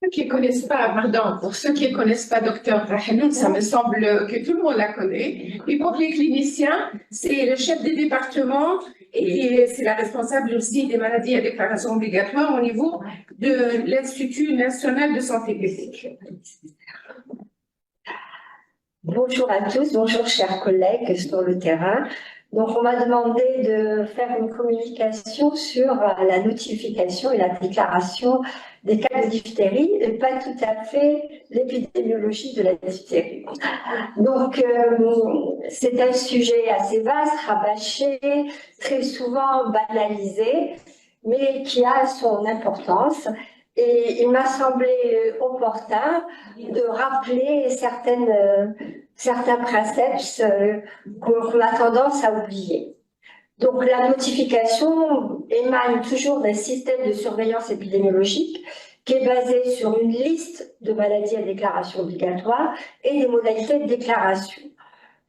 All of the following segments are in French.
Ceux qui connaissent pas, pardon, pour ceux qui ne connaissent pas Docteur Rahanoun, ça me semble que tout le monde la connaît. Et pour les cliniciens, c'est le chef des départements et c'est la responsable aussi des maladies à déclaration obligatoire au niveau de l'Institut national de santé publique. Bonjour à tous, bonjour chers collègues sur le terrain. Donc on m'a demandé de faire une communication sur la notification et la déclaration des cas de diphtérie et pas tout à fait l'épidémiologie de la diphtérie. Donc c'est un sujet assez vaste, rabâché, très souvent banalisé, mais qui a son importance. Et il m'a semblé opportun de rappeler certains préceptes qu'on a tendance à oublier. Donc la notification émane toujours d'un système de surveillance épidémiologique qui est basé sur une liste de maladies à déclaration obligatoire et des modalités de déclaration.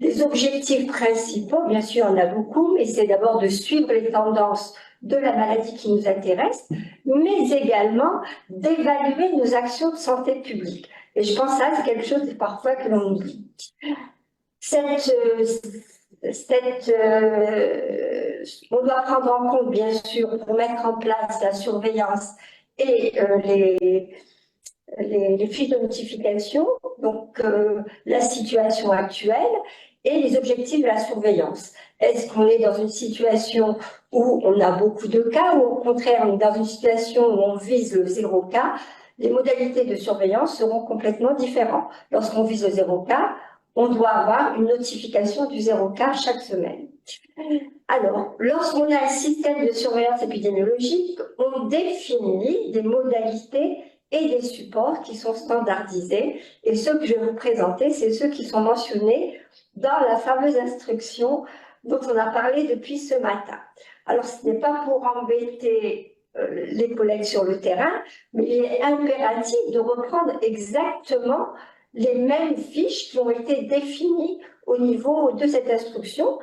Les objectifs principaux, bien sûr, il y en a beaucoup, mais c'est d'abord de suivre les tendances de la maladie qui nous intéresse, mais également d'évaluer nos actions de santé publique. Et je pense que ça, c'est quelque chose parfois que l'on oublie. On doit prendre en compte, bien sûr, pour mettre en place la surveillance et les fiches de notification, donc la situation actuelle et les objectifs de la surveillance. Est-ce qu'on est dans une situation où on a beaucoup de cas ou au contraire on est dans une situation où on vise le 0 cas? Les modalités de surveillance seront complètement différentes. Lorsqu'on vise le 0 cas, on doit avoir une notification du 0 cas chaque semaine. Alors, lorsqu'on a un système de surveillance épidémiologique, on définit des modalités et des supports qui sont standardisés. Et ceux que je vais vous présenter, c'est ceux qui sont mentionnés dans la fameuse instruction dont on a parlé depuis ce matin. Alors, ce n'est pas pour embêter les collègues sur le terrain, mais il est impératif de reprendre exactement les mêmes fiches qui ont été définies au niveau de cette instruction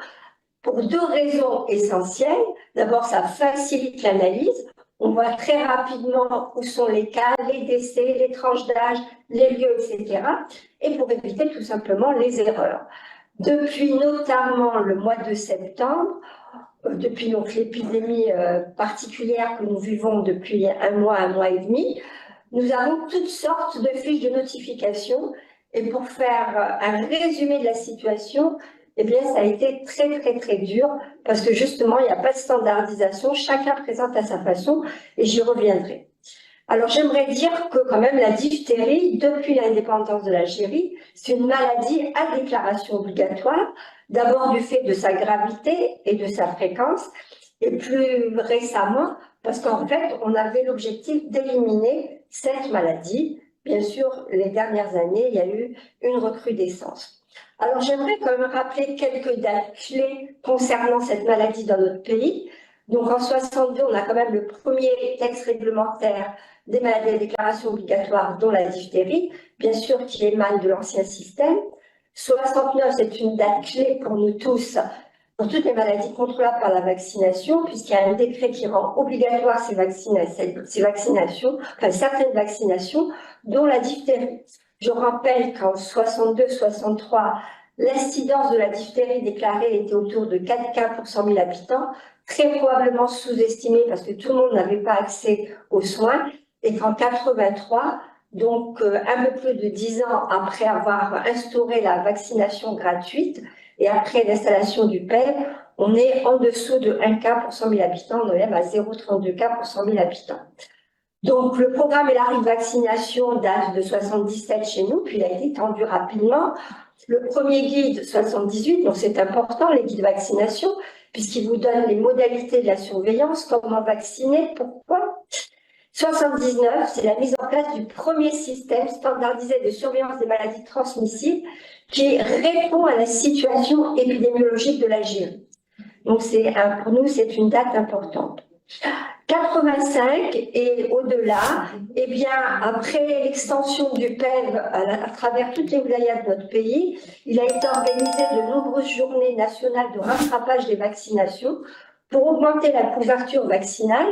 pour deux raisons essentielles. D'abord, ça facilite l'analyse. On voit très rapidement où sont les cas, les décès, les tranches d'âge, les lieux, etc. Et pour éviter tout simplement les erreurs. Depuis notamment le mois de septembre, depuis donc l'épidémie particulière que nous vivons depuis un mois et demi, nous avons toutes sortes de fiches de notification. Et pour faire un résumé de la situation, eh bien, ça a été très dur parce que justement, il n'y a pas de standardisation, chacun présente à sa façon et j'y reviendrai. Alors, j'aimerais dire que quand même la diphtérie, depuis l'indépendance de l'Algérie, c'est une maladie à déclaration obligatoire, d'abord du fait de sa gravité et de sa fréquence, et plus récemment, parce qu'en fait, on avait l'objectif d'éliminer cette maladie. Bien sûr, les dernières années, il y a eu une recrudescence. Alors, j'aimerais quand même rappeler quelques dates clés concernant cette maladie dans notre pays. Donc, en 62, on a quand même le premier texte réglementaire des maladies à déclaration obligatoire, dont la diphtérie, bien sûr, qui émane de l'ancien système. 69, c'est une date clé pour nous tous, pour toutes les maladies contrôlables par la vaccination, puisqu'il y a un décret qui rend obligatoire ces vaccinations, enfin certaines vaccinations, dont la diphtérie. Je rappelle qu'en 62-63, l'incidence de la diphtérie déclarée était autour de 4 cas pour 100 000 habitants, très probablement sous-estimée parce que tout le monde n'avait pas accès aux soins, et qu'en 83, donc un peu plus de 10 ans après avoir instauré la vaccination gratuite et après l'installation du PEV, on est en dessous de 1 cas pour 100 000 habitants, on est même à 0,32 cas pour 100 000 habitants. Donc, le programme Élargi de vaccination date de 77 chez nous, puis il a été étendu rapidement. Le premier guide, 78, donc c'est important, les guides de vaccination, puisqu'il vous donne les modalités de la surveillance, comment vacciner, pourquoi. 79, c'est la mise en place du premier système standardisé de surveillance des maladies transmissibles qui répond à la situation épidémiologique de l'Algérie. Donc, pour nous, c'est une date importante. 85 et au-delà, eh bien, après l'extension du PEV à travers toutes les wilayas de notre pays, il a été organisé de nombreuses journées nationales de rattrapage des vaccinations pour augmenter la couverture vaccinale,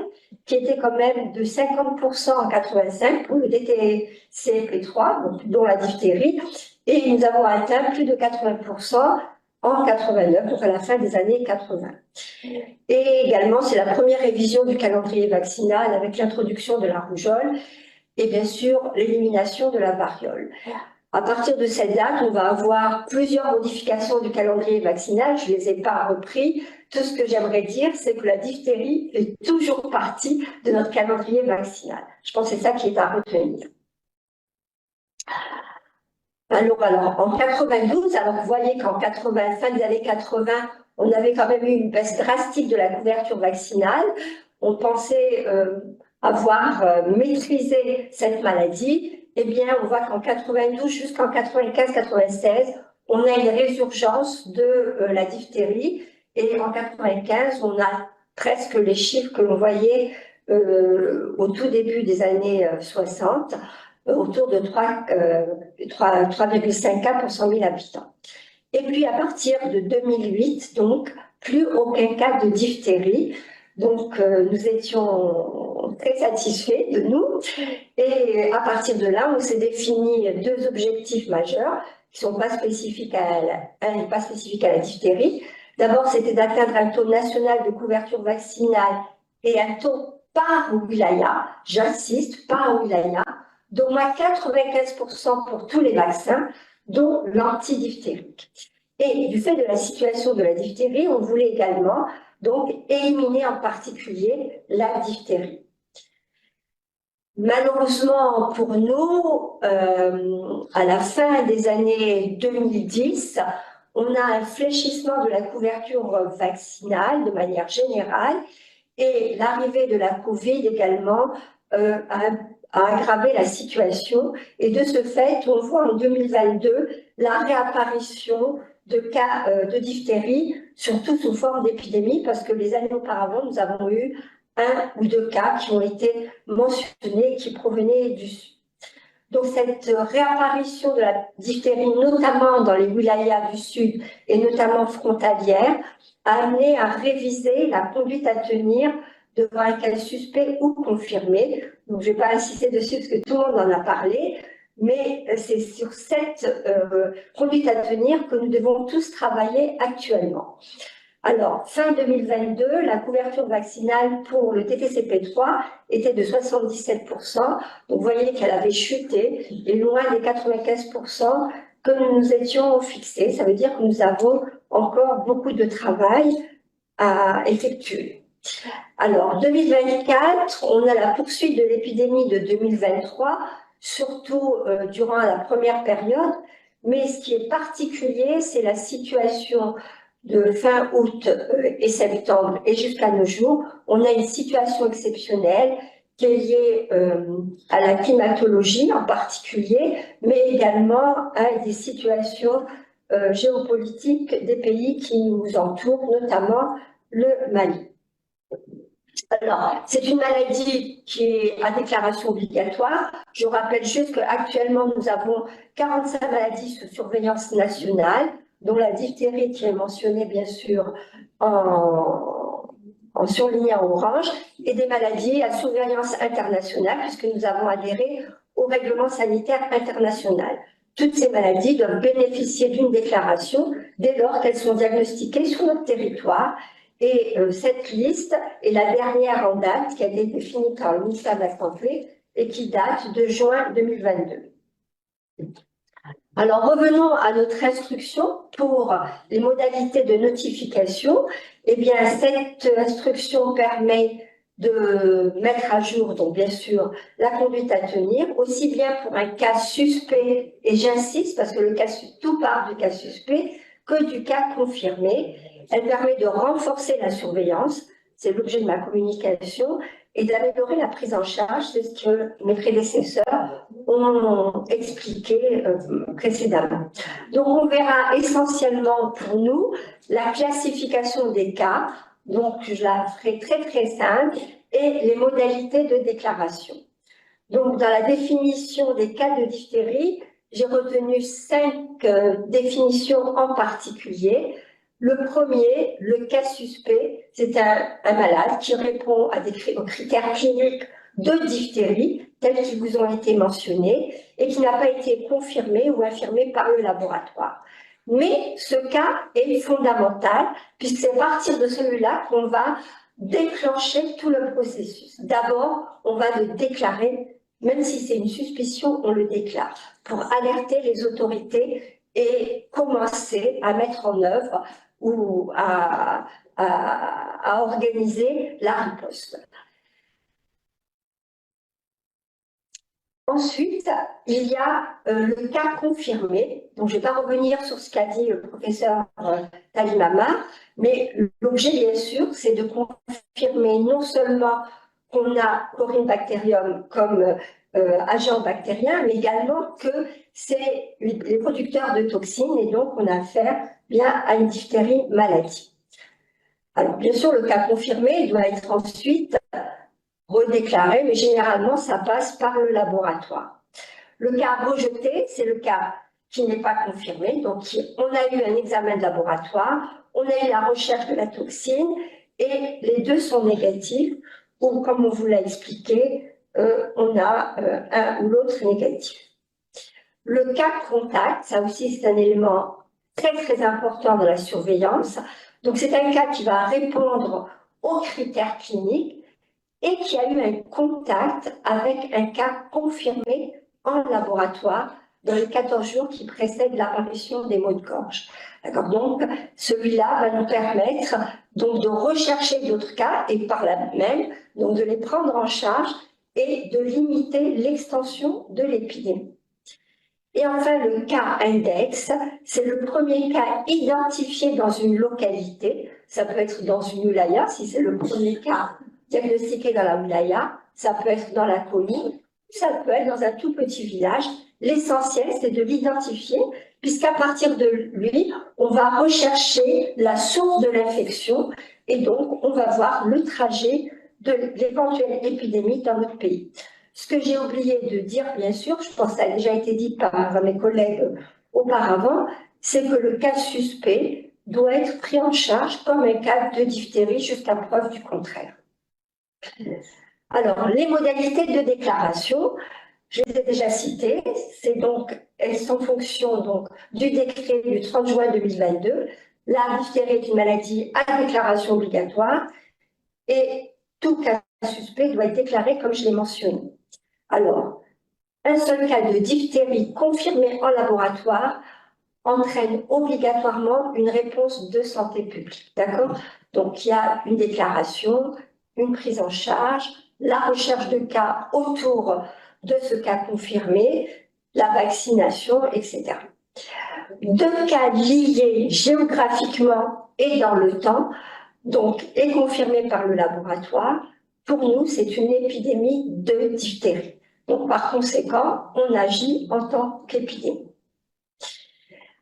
qui était quand même de 50% en 85 pour le DTCP3, donc, dont la diphtérie, et nous avons atteint plus de 80% en 89, donc à la fin des années 80. Et également, c'est la première révision du calendrier vaccinal avec l'introduction de la rougeole et bien sûr l'élimination de la variole. À partir de cette date, on va avoir plusieurs modifications du calendrier vaccinal. Je ne les ai pas repris. Tout ce que j'aimerais dire, c'est que la diphtérie fait toujours partie de notre calendrier vaccinal. Je pense que c'est ça qui est à retenir. Alors, en 92, alors vous voyez qu'en fin des années 80, on avait quand même eu une baisse drastique de la couverture vaccinale. On pensait avoir maîtrisé cette maladie. Eh bien, on voit qu'en 92 jusqu'en 95-96, on a une résurgence de la diphtérie. Et en 95, on a presque les chiffres que l'on voyait au tout début des années 60, autour de 3,5 cas pour 100 000 habitants. Et puis, à partir de 2008, donc, plus aucun cas de diphtérie. Donc, nous étions très satisfaits de nous. Et à partir de là, on s'est défini deux objectifs majeurs qui ne sont pas spécifiques à la diphtérie. D'abord, c'était d'atteindre un taux national de couverture vaccinale et un taux par wilaya, j'insiste, par wilaya, d'au moins 95% pour tous les vaccins, dont l'antidiphtérique. Et du fait de la situation de la diphtérie, on voulait également donc éliminer en particulier la diphtérie. Malheureusement pour nous, à la fin des années 2010, on a un fléchissement de la couverture vaccinale de manière générale et l'arrivée de la Covid également a aggravé la situation. Et de ce fait, on voit en 2022 la réapparition de cas de diphtérie, surtout sous forme d'épidémie, parce que les années auparavant, nous avons eu 1 ou 2 cas qui ont été mentionnés, qui provenaient du Sud. Donc cette réapparition de la diphtérie, notamment dans les wilayas du Sud et notamment frontalières, a amené à réviser la conduite à tenir devant un cas suspect ou confirmé. Donc je ne vais pas insister dessus parce que tout le monde en a parlé, mais c'est sur cette conduite à tenir que nous devons tous travailler actuellement. Alors, fin 2022, la couverture vaccinale pour le TTCP3 était de 77%. Donc, vous voyez qu'elle avait chuté et loin des 95% que nous nous étions fixés. Ça veut dire que nous avons encore beaucoup de travail à effectuer. Alors, 2024, on a la poursuite de l'épidémie de 2023, surtout durant la première période. Mais ce qui est particulier, c'est la situation de fin août et septembre et jusqu'à nos jours. On a une situation exceptionnelle qui est liée à la climatologie en particulier, mais également à des situations géopolitiques des pays qui nous entourent, notamment le Mali. Alors, c'est une maladie qui est à déclaration obligatoire. Je rappelle juste qu'actuellement, nous avons 45 maladies sous surveillance nationale, dont la diphtérie qui est mentionnée bien sûr en surligné en orange, et des maladies à surveillance internationale, puisque nous avons adhéré au règlement sanitaire international. Toutes ces maladies doivent bénéficier d'une déclaration dès lors qu'elles sont diagnostiquées sur notre territoire. Et cette liste est la dernière en date qui a été définie par le ministère de la Santé et qui date de juin 2022. Alors revenons à notre instruction pour les modalités de notification. Eh bien, cette instruction permet de mettre à jour, donc bien sûr, la conduite à tenir, aussi bien pour un cas suspect, et j'insiste parce que tout part du cas suspect, que du cas confirmé. Elle permet de renforcer la surveillance, c'est l'objet de ma communication, et d'améliorer la prise en charge, c'est ce que mes prédécesseurs ont expliqué précédemment. Donc on verra essentiellement pour nous la classification des cas, donc je la ferai très simple, et les modalités de déclaration. Donc dans la définition des cas de diphtérie, j'ai retenu 5 définitions en particulier. Le premier, le cas suspect, c'est un malade qui répond aux critères cliniques de diphtérie, tels qu'ils vous ont été mentionnés, et qui n'a pas été confirmé ou infirmé par le laboratoire. Mais ce cas est fondamental, puisque c'est à partir de celui-là qu'on va déclencher tout le processus. D'abord, on va le déclarer, même si c'est une suspicion, on le déclare, pour alerter les autorités et commencer à mettre en œuvre ou à organiser la riposte. Ensuite, il y a le cas confirmé. Donc, je ne vais pas revenir sur ce qu'a dit le professeur Talimama, mais l'objet, bien sûr, c'est de confirmer non seulement qu'on a Corynebacterium comme agent bactérien, mais également que c'est les producteurs de toxines, et donc on a affaire bien à une diphtérie maladie. Alors, bien sûr, le cas confirmé doit être ensuite redéclaré, mais généralement, ça passe par le laboratoire. Le cas rejeté, c'est le cas qui n'est pas confirmé. Donc, on a eu un examen de laboratoire, on a eu la recherche de la toxine, et les deux sont négatifs, ou comme on vous l'a expliqué, on a un ou l'autre négatif. Le cas contact, ça aussi, c'est un élément très, très important dans la surveillance. Donc, c'est un cas qui va répondre aux critères cliniques, et qui a eu un contact avec un cas confirmé en laboratoire dans les 14 jours qui précèdent l'apparition des maux de gorge. Donc, celui-là va nous permettre donc, de rechercher d'autres cas et par là même donc, de les prendre en charge et de limiter l'extension de l'épidémie. Et enfin, le cas index, c'est le premier cas identifié dans une localité. Ça peut être dans une wilaya, si c'est le premier cas diagnostiqué dans la wilaya, ça peut être dans la commune, ça peut être dans un tout petit village. L'essentiel, c'est de l'identifier, puisqu'à partir de lui, on va rechercher la source de l'infection et donc on va voir le trajet de l'éventuelle épidémie dans notre pays. Ce que j'ai oublié de dire, bien sûr, je pense que ça a déjà été dit par mes collègues auparavant, c'est que le cas suspect doit être pris en charge comme un cas de diphtérie jusqu'à preuve du contraire. Alors, les modalités de déclaration, je les ai déjà citées, elles sont en fonction donc, du décret du 30 juin 2022. La diphtérie est une maladie à déclaration obligatoire et tout cas suspect doit être déclaré comme je l'ai mentionné. Alors, un seul cas de diphtérie confirmé en laboratoire entraîne obligatoirement une réponse de santé publique. D'accord? Donc, il y a une déclaration, une prise en charge, la recherche de cas autour de ce cas confirmé, la vaccination, etc. Deux cas liés géographiquement et dans le temps, donc, et confirmés par le laboratoire, pour nous, c'est une épidémie de diphtérie. Donc, par conséquent, on agit en tant qu'épidémie.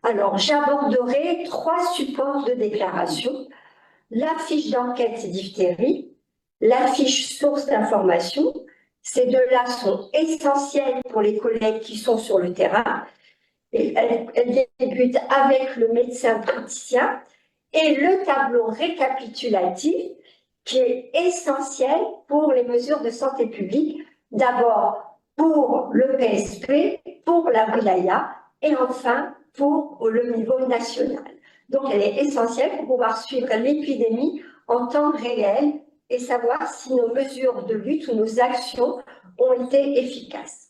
Alors, j'aborderai 3 supports de déclaration. La fiche d'enquête diphtérie, la fiche source d'information. Ces deux-là sont essentiels pour les collègues qui sont sur le terrain. Et elles débutent avec le médecin praticien et le tableau récapitulatif qui est essentiel pour les mesures de santé publique. D'abord, pour le PSP, pour la wilaya et enfin pour le niveau national. Donc, elle est essentielle pour pouvoir suivre l'épidémie en temps réel et savoir si nos mesures de lutte ou nos actions ont été efficaces.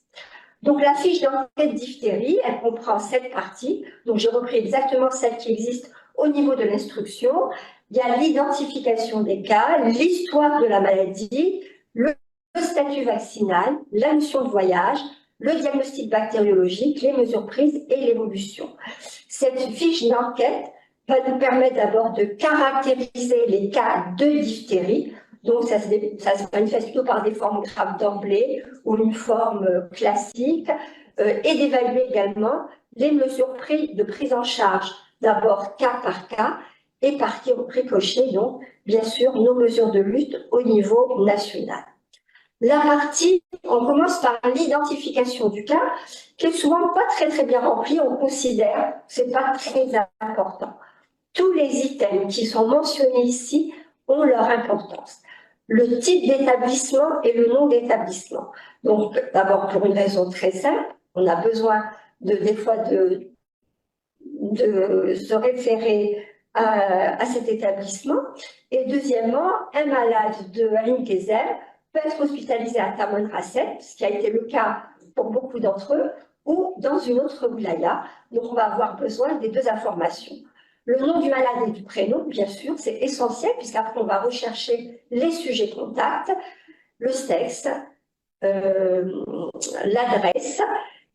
Donc, la fiche d'enquête diphtérie, elle comprend 7 parties. Donc, j'ai repris exactement celles qui existent au niveau de l'instruction. Il y a l'identification des cas, l'histoire de la maladie, le statut vaccinal, la notion de voyage, le diagnostic bactériologique, les mesures prises et l'évolution. Cette fiche d'enquête va nous permettre d'abord de caractériser les cas de diphtérie. Donc, ça se manifeste plutôt par des formes graves d'emblée ou une forme classique, et d'évaluer également les mesures de prise en charge, d'abord cas par cas, et par ricochet, donc, bien sûr, nos mesures de lutte au niveau national. La partie, on commence par l'identification du cas, qui est souvent pas très très bien remplie, on considère, c'est pas très important. Tous les items qui sont mentionnés ici ont leur importance. Le type d'établissement et le nom d'établissement. Donc, d'abord, pour une raison très simple, on a besoin des fois de se référer à cet établissement. Et deuxièmement, un malade de Ain Gezer peut être hospitalisé à Tamanrasset, ce qui a été le cas pour beaucoup d'entre eux, ou dans une autre wilaya. Donc, on va avoir besoin des deux informations. Le nom du malade et du prénom, bien sûr, c'est essentiel, puisqu'après, on va rechercher les sujets contacts, le sexe, l'adresse,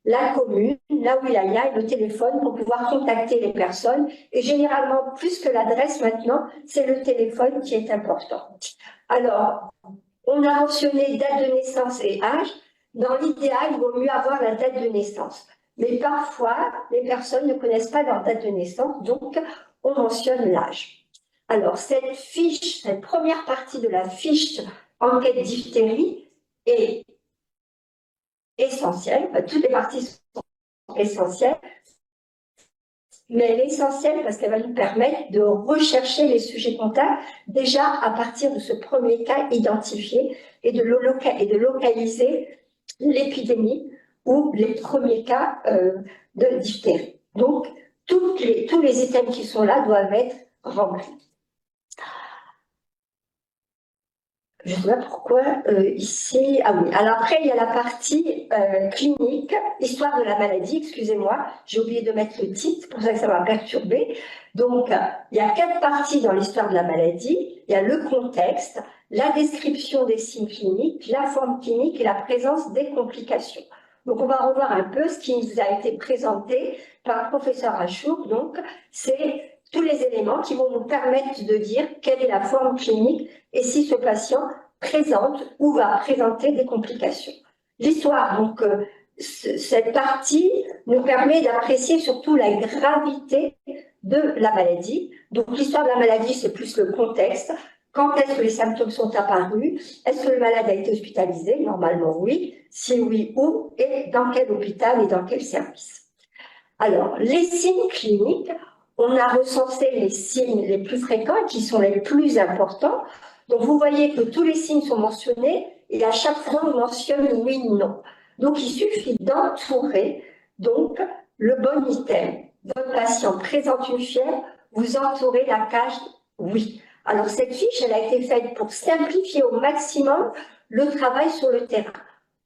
la commune, la wilaya et le téléphone pour pouvoir contacter les personnes. Et généralement, plus que l'adresse maintenant, c'est le téléphone qui est important. Alors, on a mentionné date de naissance et âge. Dans l'idéal, il vaut mieux avoir la date de naissance. Mais parfois, les personnes ne connaissent pas leur date de naissance, donc on mentionne l'âge. Alors, cette fiche, cette première partie de la fiche enquête diphtérie est essentielle. Toutes les parties sont essentielles, mais elle est essentielle parce qu'elle va nous permettre de rechercher les sujets contacts déjà à partir de ce premier cas identifié et de localiser l'épidémie ou les premiers cas de diphtérie. Donc, tous les items qui sont là doivent être remplis. Je ne sais pas pourquoi ici. Ah oui, alors après, il y a la partie clinique, histoire de la maladie, excusez-moi, j'ai oublié de mettre le titre, c'est pour ça que ça m'a perturbé. Donc, il y a 4 parties dans l'histoire de la maladie. Il y a le contexte, la description des signes cliniques, la forme clinique et la présence des complications. Donc, on va revoir un peu ce qui nous a été présenté par le professeur Achour. Donc, c'est tous les éléments qui vont nous permettre de dire quelle est la forme clinique et si ce patient présente ou va présenter des complications. L'histoire, donc, cette partie nous permet d'apprécier surtout la gravité de la maladie. Donc, l'histoire de la maladie, c'est plus le contexte. Quand est-ce que les symptômes sont apparus? Est-ce que le malade a été hospitalisé? Normalement, oui. Si oui, où? Et dans quel hôpital et dans quel service? Alors, les signes cliniques, on a recensé les signes les plus fréquents qui sont les plus importants. Donc, vous voyez que tous les signes sont mentionnés et à chaque fois, on mentionne oui, non. Donc, il suffit d'entourer donc le bon item. Votre patient présente une fièvre, vous entourez la case oui. Alors, cette fiche, elle a été faite pour simplifier au maximum le travail sur le terrain.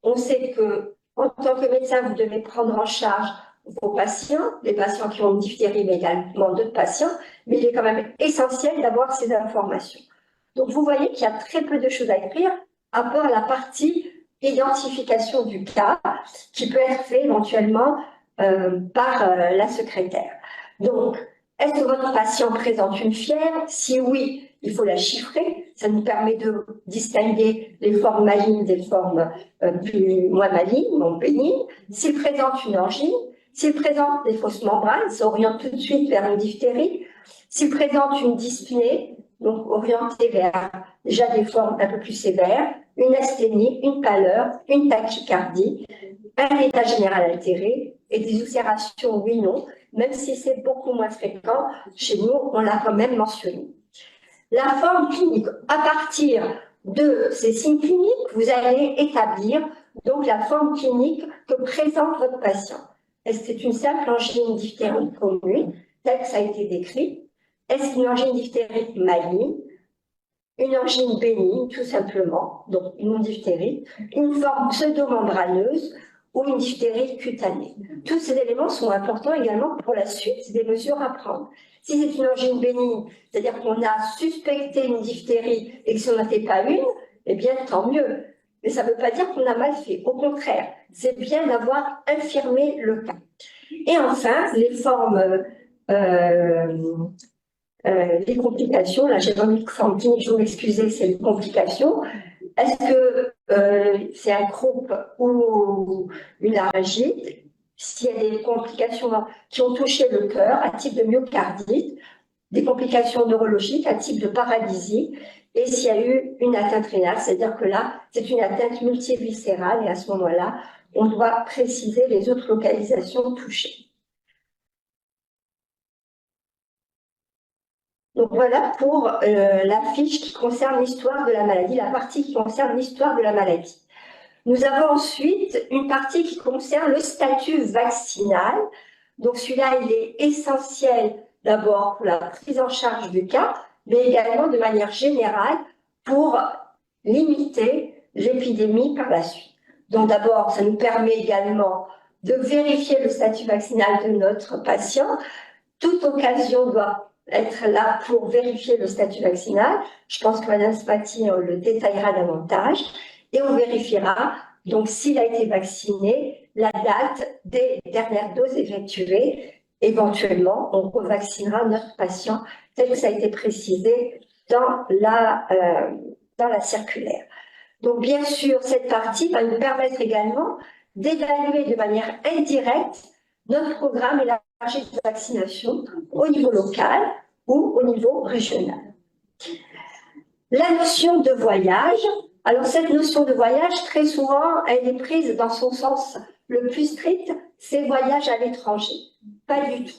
On sait que, en tant que médecin, vous devez prendre en charge vos patients, les patients qui ont une diphtérie, mais également d'autres patients, mais il est quand même essentiel d'avoir ces informations. Donc, vous voyez qu'il y a très peu de choses à écrire, à part la partie identification du cas, qui peut être fait éventuellement par la secrétaire. Donc, est-ce que votre patient présente une fièvre? Si oui, il faut la chiffrer. Ça nous permet de distinguer les formes malignes des formes moins malignes, ou bénignes. S'il présente une angine, s'il présente des fausses membranes, ça oriente tout de suite vers une diphtérie. S'il présente une dyspnée, donc orienté vers déjà des formes un peu plus sévères, une asthénie, une pâleur, une tachycardie, un état général altéré et des ulcérations oui-non, même si c'est beaucoup moins fréquent, chez nous, on l'a quand même mentionné. La forme clinique, à partir de ces signes cliniques, vous allez établir donc la forme clinique que présente votre patient. Est-ce que c'est une simple angine diphtérique commune, tel que ça a été décrit? Est-ce une angine diphtérique maligne? Une angine bénigne, tout simplement, donc non diphtérique, une forme pseudomembraneuse ou une diphtérie cutanée. Tous ces éléments sont importants également pour la suite des mesures à prendre. Si c'est une angine bénigne, c'est-à-dire qu'on a suspecté une diphtérie et que ce n'en était pas une, eh bien tant mieux. Mais ça ne veut pas dire qu'on a mal fait. Au contraire, c'est bien d'avoir infirmé le cas. Et enfin, les formes les complications, là j'ai remis forme clinique, je vous m'excusez, c'est les complications. Est-ce que c'est un croup ou une laryngite? S'il y a des complications qui ont touché le cœur, à type de myocardite, des complications neurologiques à type de paralysie, et s'il y a eu une atteinte rénale, c'est-à-dire que là, c'est une atteinte multiviscérale, et à ce moment-là, on doit préciser les autres localisations touchées. Donc voilà pour la fiche qui concerne l'histoire de la maladie, la partie qui concerne l'histoire de la maladie. Nous avons ensuite une partie qui concerne le statut vaccinal. Donc celui-là, il est essentiel d'abord pour la prise en charge du cas, mais également de manière générale pour limiter l'épidémie par la suite. Donc d'abord, ça nous permet également de vérifier le statut vaccinal de notre patient. Toute occasion doit être là pour vérifier le statut vaccinal. Je pense que Mme Spati le détaillera davantage. Et on vérifiera, donc, s'il a été vacciné, la date des dernières doses effectuées. Éventuellement, on revaccinera notre patient, tel que ça a été précisé dans la circulaire. Donc, bien sûr, cette partie va nous permettre également d'évaluer de manière indirecte notre programme élargi de vaccination au niveau local ou au niveau régional. La notion de voyage, alors cette notion de voyage, très souvent, elle est prise dans son sens le plus strict, c'est voyage à l'étranger. Pas du tout.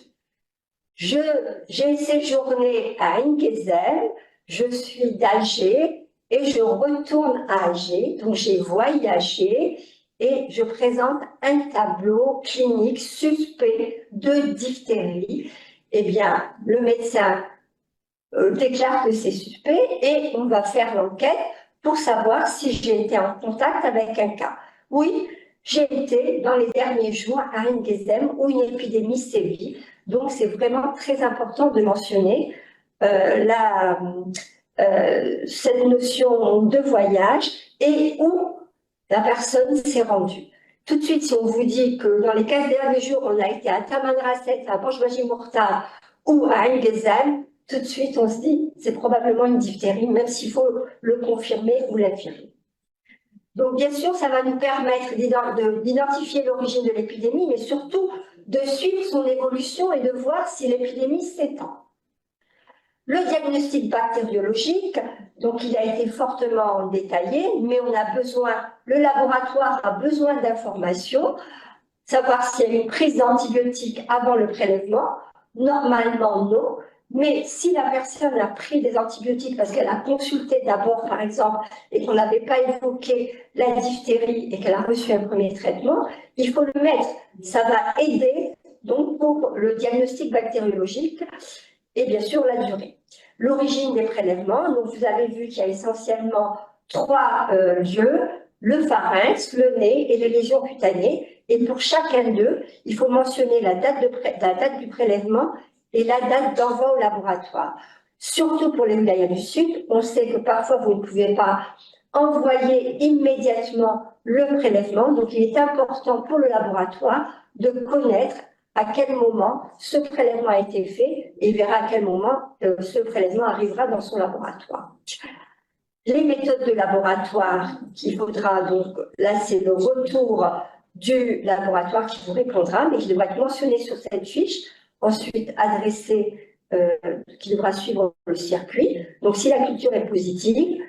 J'ai séjourné à Ingezem, je suis d'Alger et je retourne à Alger, donc j'ai voyagé et je présente un tableau clinique suspect de diphtérie. Eh bien, le médecin déclare que c'est suspect et on va faire l'enquête pour savoir si j'ai été en contact avec un cas. Oui, j'ai été dans les derniers jours à Ingezem où une épidémie sévit. Donc, c'est vraiment très important de mentionner cette notion de voyage et où la personne s'est rendue. Tout de suite, si on vous dit que dans les 15 derniers jours, on a été à Tamanrasset, à Banj-Maji-Mourtar ou à Ingezem, tout de suite, on se dit c'est probablement une diphtérie, même s'il faut le confirmer ou l'affirmer. Donc, bien sûr, ça va nous permettre d'identifier l'origine de l'épidémie, mais surtout de suivre son évolution et de voir si l'épidémie s'étend. Le diagnostic bactériologique, donc il a été fortement détaillé, mais le laboratoire a besoin d'informations, savoir s'il y a eu une prise d'antibiotiques avant le prélèvement. Normalement, non. Mais si la personne a pris des antibiotiques parce qu'elle a consulté d'abord, par exemple, et qu'on n'avait pas évoqué la diphtérie et qu'elle a reçu un premier traitement, il faut le mettre. Ça va aider donc pour le diagnostic bactériologique et bien sûr la durée. L'origine des prélèvements, donc vous avez vu qu'il y a essentiellement 3 lieux, le pharynx, le nez et les lésions cutanées. Et pour chacun d'eux, il faut mentionner la date du prélèvement et la date d'envoi au laboratoire. Surtout pour les wilayas du Sud, on sait que parfois vous ne pouvez pas envoyer immédiatement le prélèvement, donc il est important pour le laboratoire de connaître à quel moment ce prélèvement a été fait et il verra à quel moment ce prélèvement arrivera dans son laboratoire. Les méthodes de laboratoire qu'il faudra, donc là c'est le retour du laboratoire qui vous répondra, mais qui devra être mentionné sur cette fiche, ensuite adressé, qui devra suivre le circuit. Donc si la culture est positive,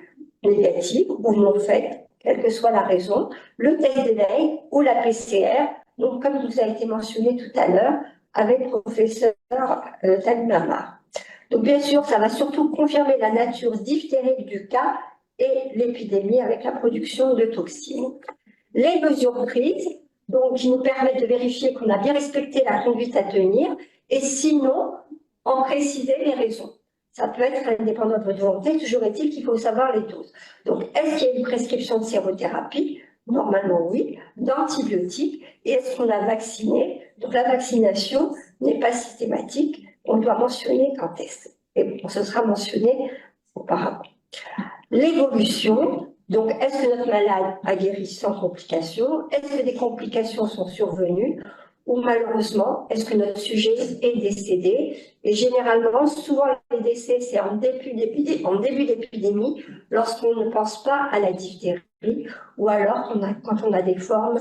négative ou non faite, quelle que soit la raison, le test d'éveil ou la PCR, donc comme vous a été mentionné tout à l'heure avec le professeur Talimamar. Donc bien sûr, ça va surtout confirmer la nature diphtérique du cas et l'épidémie avec la production de toxines. Les mesures prises, donc qui nous permettent de vérifier qu'on a bien respecté la conduite à tenir et sinon, en préciser les raisons. Ça peut être indépendant de votre volonté, toujours est-il qu'il faut savoir les doses. Donc, est-ce qu'il y a une prescription de sérothérapie? Normalement, oui. D'antibiotiques. Et est-ce qu'on a vacciné? Donc, la vaccination n'est pas systématique. On doit mentionner quand est-ce. Et ce sera mentionné auparavant. L'évolution. Donc, est-ce que notre malade a guéri sans complications? Est-ce que des complications sont survenues? Ou malheureusement, est-ce que notre sujet est décédé? Et généralement, souvent les décès, c'est en début d'épidémie, lorsqu'on ne pense pas à la diphtérie, ou alors quand on a des formes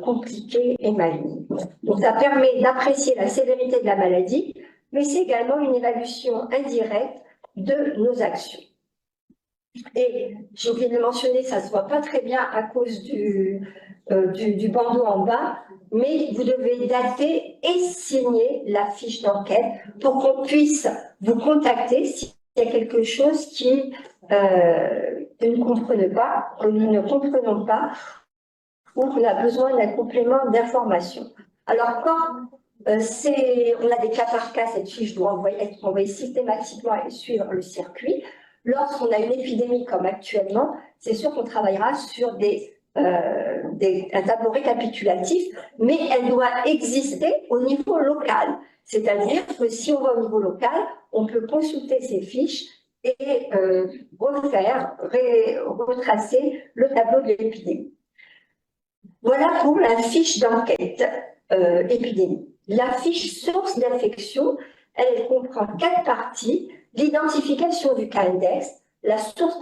compliquées et malignes. Donc ça permet d'apprécier la sévérité de la maladie, mais c'est également une évaluation indirecte de nos actions. Et j'ai oublié de le mentionner, ça ne se voit pas très bien à cause du bandeau en bas, mais vous devez dater et signer la fiche d'enquête pour qu'on puisse vous contacter s'il y a quelque chose que nous ne comprenons pas ou qu'on a besoin d'un complément d'information. Alors, quand on a des cas par cas, cette fiche doit être envoyée systématiquement et suivre le circuit. Lorsqu'on a une épidémie comme actuellement, c'est sûr qu'on travaillera sur un tableau récapitulatif, mais elle doit exister au niveau local. C'est-à-dire que si on va au niveau local, on peut consulter ces fiches et retracer le tableau de l'épidémie. Voilà pour la fiche d'enquête épidémie. La fiche source d'infection, elle comprend 4 parties: l'identification du cas index, la source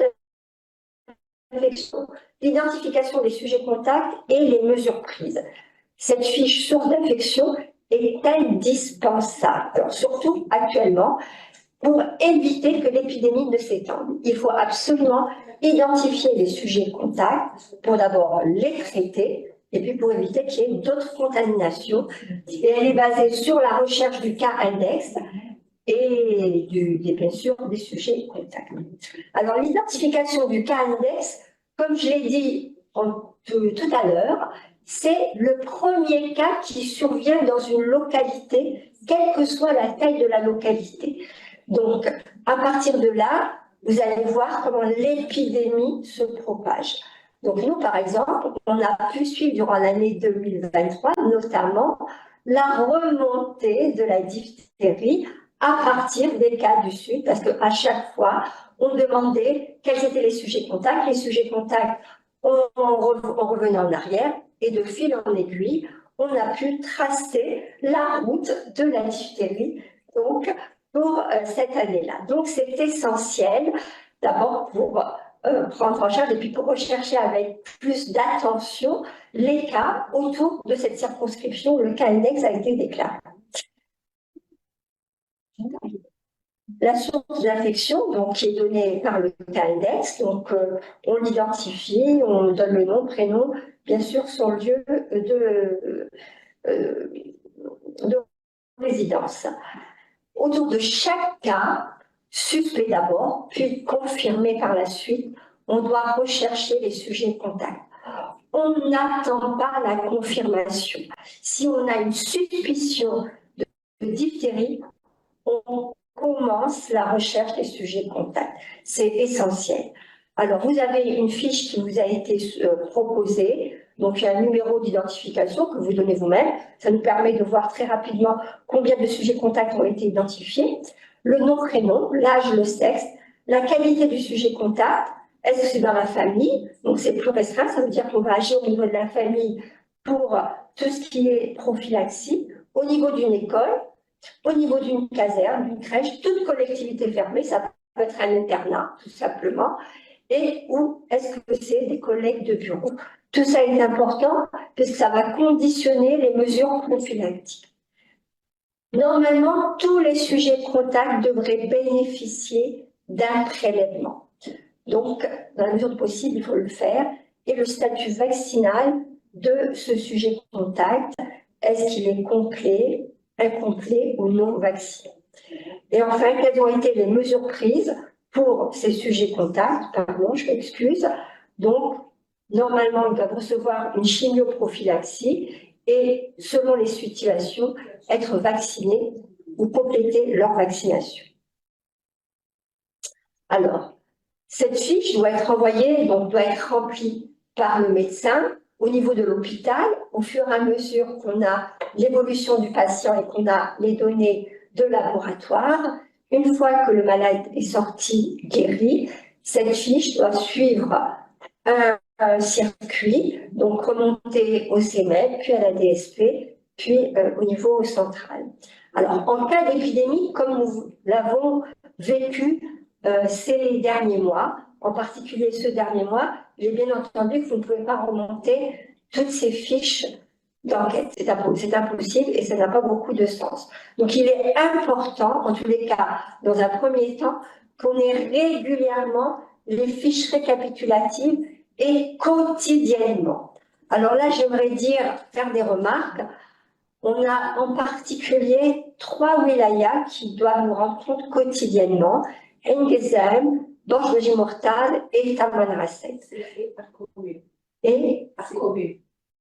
d'infection, l'identification des sujets contacts et les mesures prises. Cette fiche source d'infection est indispensable, alors surtout actuellement, pour éviter que l'épidémie ne s'étende. Il faut absolument identifier les sujets contacts pour d'abord les traiter et puis pour éviter qu'il y ait d'autres contaminations. Et elle est basée sur la recherche du cas index et bien sûr des sujets contacts. Alors l'identification du cas index, comme je l'ai dit tout à l'heure, c'est le premier cas qui survient dans une localité, quelle que soit la taille de la localité. Donc, à partir de là, vous allez voir comment l'épidémie se propage. Donc, nous, par exemple, on a pu suivre durant l'année 2023, notamment, la remontée de la diphtérie à partir des cas du Sud, parce qu'à chaque fois, on demandait quels étaient les sujets contacts. Les sujets contacts, on revenait en arrière, et de fil en aiguille, on a pu tracer la route de la diphtérie. Donc, pour cette année-là. Donc, c'est essentiel, d'abord pour prendre en charge et puis pour rechercher avec plus d'attention les cas autour de cette circonscription où le cas index a été déclaré. La source d'infection, donc, qui est donnée par le cas index, donc on l'identifie, on donne le nom, prénom, bien sûr son lieu de résidence. Autour de chaque cas, suspect d'abord, puis confirmé par la suite, on doit rechercher les sujets de contact. On n'attend pas la confirmation. Si on a une suspicion de diphtérie, on commence la recherche des sujets de contact. C'est essentiel. Alors, vous avez une fiche qui vous a été proposée. Donc, il y a un numéro d'identification que vous donnez vous-même. Ça nous permet de voir très rapidement combien de sujets contacts ont été identifiés. Le nom, prénom, l'âge, le sexe, la qualité du sujet contact. Est-ce que c'est dans la famille? Donc, c'est plus restreint. Ça veut dire qu'on va agir au niveau de la famille pour tout ce qui est prophylaxie. Au niveau d'une école, au niveau d'une caserne, d'une crèche, toute collectivité fermée, ça peut être un internat, tout simplement. Et où est-ce que c'est des collègues de bureau? Tout ça est important puisque ça va conditionner les mesures prophylactiques. Normalement, tous les sujets de contact devraient bénéficier d'un prélèvement. Donc, dans la mesure du possible, il faut le faire. Et le statut vaccinal de ce sujet de contact, est-ce qu'il est complet, incomplet ou non vacciné? Et enfin, quelles ont été les mesures prises pour ces sujets contacts? Pardon, je m'excuse. Donc, normalement, ils doivent recevoir une chimioprophylaxie et, selon les situations, être vaccinés ou compléter leur vaccination. Alors, cette fiche doit être envoyée, donc doit être remplie par le médecin au niveau de l'hôpital, au fur et à mesure qu'on a l'évolution du patient et qu'on a les données de laboratoire. Une fois que le malade est sorti guéri, cette fiche doit suivre un circuit, donc remonter au CMED, puis à la DSP, puis au niveau central. Alors, en cas d'épidémie, comme nous l'avons vécu ces derniers mois, en particulier ce dernier mois, j'ai bien entendu que vous ne pouvez pas remonter toutes ces fiches d'enquête. C'est impossible et ça n'a pas beaucoup de sens. Donc, il est important, en tous les cas, dans un premier temps, qu'on ait régulièrement les fiches récapitulatives et quotidiennement. Alors là, j'aimerais faire des remarques. On a en particulier 3 wilayas qui doivent nous rendre compte quotidiennement: Engezem, Borj Mortal et Tamanrasset. Et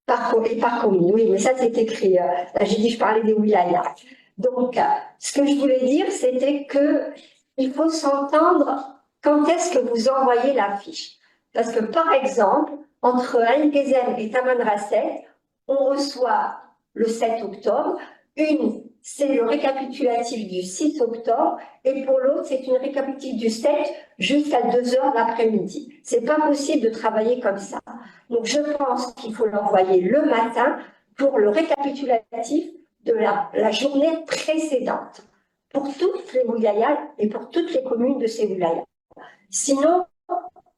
par commune, oui, mais ça c'est écrit. Là, j'ai dit, je parlais des wilayas. Donc, ce que je voulais dire, c'était qu'il faut s'entendre quand est-ce que vous envoyez la fiche. Parce que, par exemple, entre Engezem et Tamanrasset, on reçoit le 7 octobre, c'est le récapitulatif du 6 octobre, et pour l'autre, c'est une récapitulatif du 7 jusqu'à 2 heures l'après-midi. C'est pas possible de travailler comme ça. Donc, je pense qu'il faut l'envoyer le matin pour le récapitulatif de la journée précédente, pour toutes les wilayas et pour toutes les communes de ces wilayas. Sinon,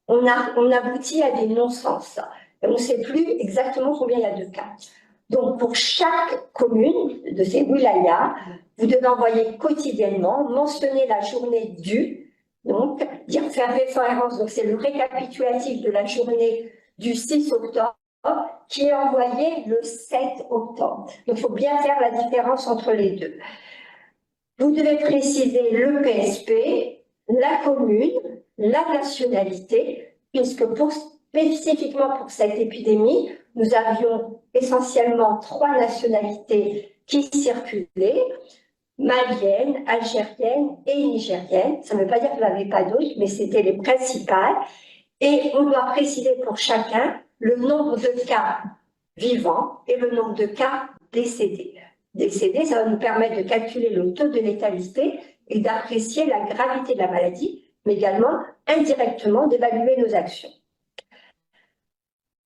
on aboutit à des non-sens. On ne sait plus exactement combien il y a de cas. Donc, pour chaque commune de ces wilayas, vous devez envoyer quotidiennement, mentionner la journée due, donc faire référence, donc c'est le récapitulatif de la journée du 6 octobre qui est envoyé le 7 octobre. Donc, il faut bien faire la différence entre les deux. Vous devez préciser le PSP, la commune, la nationalité, puisque spécifiquement pour cette épidémie, nous avions essentiellement 3 nationalités qui circulaient: malienne, algérienne et nigérienne. Ça ne veut pas dire qu'il n'y en avait pas d'autres, mais c'était les principales. Et on doit préciser pour chacun le nombre de cas vivants et le nombre de cas décédés. Décédés, ça va nous permettre de calculer le taux de létalité et d'apprécier la gravité de la maladie, mais également indirectement d'évaluer nos actions.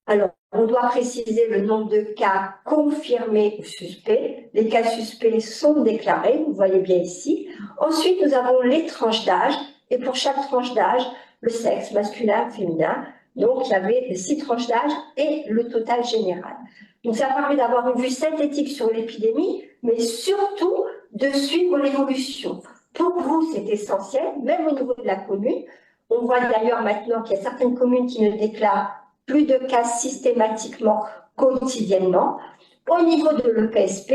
Alors, on doit préciser le nombre de cas confirmés ou suspects. Les cas suspects sont déclarés, vous voyez bien ici. Ensuite, nous avons les tranches d'âge, et pour chaque tranche d'âge, le sexe masculin, féminin. Donc, il y avait les 6 tranches d'âge et le total général. Donc, ça permet d'avoir une vue synthétique sur l'épidémie, mais surtout de suivre l'évolution. Pour vous, c'est essentiel, même au niveau de la commune. On voit d'ailleurs maintenant qu'il y a certaines communes qui ne déclarent plus de cas systématiquement, quotidiennement. Au niveau de l'EPSP,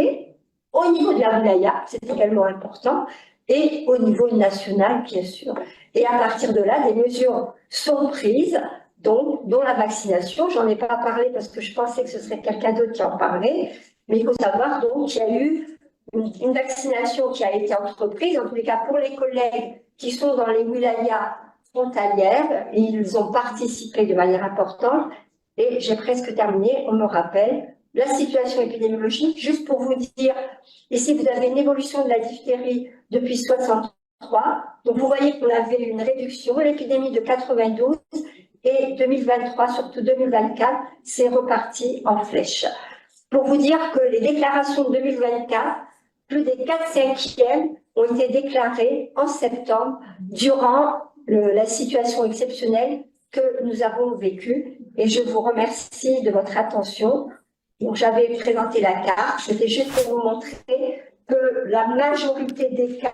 au niveau de la wilaya, c'est également important, et au niveau national, bien sûr. Et à partir de là, des mesures sont prises, donc, dont la vaccination. J'en ai pas parlé parce que je pensais que ce serait quelqu'un d'autre qui en parlait, mais il faut savoir donc qu'il y a eu une vaccination qui a été entreprise, en tous les cas pour les collègues qui sont dans les wilayas frontalières, ils ont participé de manière importante. Et j'ai presque terminé, on me rappelle la situation épidémiologique. Juste pour vous dire, ici vous avez une évolution de la diphtérie depuis 63. Donc vous voyez qu'on avait une réduction, l'épidémie de 92, et 2023, surtout 2024, c'est reparti en flèche. Pour vous dire que les déclarations de 2024, plus des 4/5 ont été déclarées en septembre durant la situation exceptionnelle que nous avons vécue. Et je vous remercie de votre attention. Donc, j'avais présenté la carte. C'était juste pour vous montrer que la majorité des cas,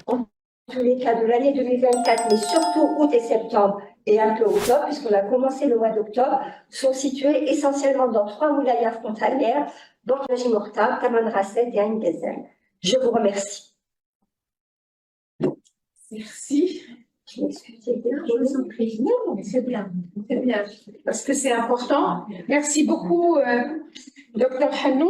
en tous les cas de l'année 2024, mais surtout août et septembre et un peu octobre, puisqu'on a commencé le mois d'octobre, sont situés essentiellement dans 3 wilayas frontalières, Borj Mortal, Tamanrasset et Engezem. Je vous remercie. Merci. Je m'excuse. Je vous en prie. Non, c'est bien, parce que c'est important. Merci beaucoup, Dr Hannou.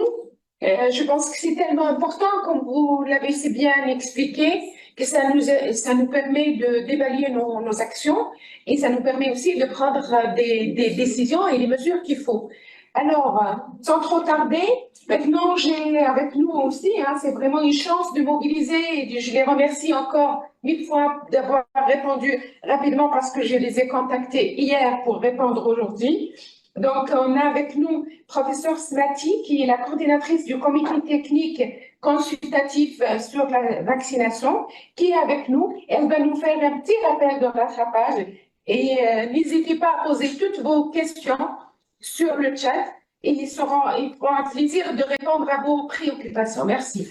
Je pense que c'est tellement important, comme vous l'avez si bien expliqué, que ça nous permet d'évaluer nos actions et ça nous permet aussi de prendre des décisions et les mesures qu'il faut. Alors, sans trop tarder, maintenant j'ai avec nous aussi, c'est vraiment une chance de mobiliser et je les remercie encore 1000 fois d'avoir répondu rapidement parce que je les ai contactés hier pour répondre aujourd'hui. Donc, on a avec nous professeur Smati, qui est la coordinatrice du comité technique consultatif sur la vaccination, qui est avec nous. Elle va nous faire un petit rappel de rattrapage et n'hésitez pas à poser toutes vos questions sur le chat et ils feront un plaisir de répondre à vos préoccupations. Merci.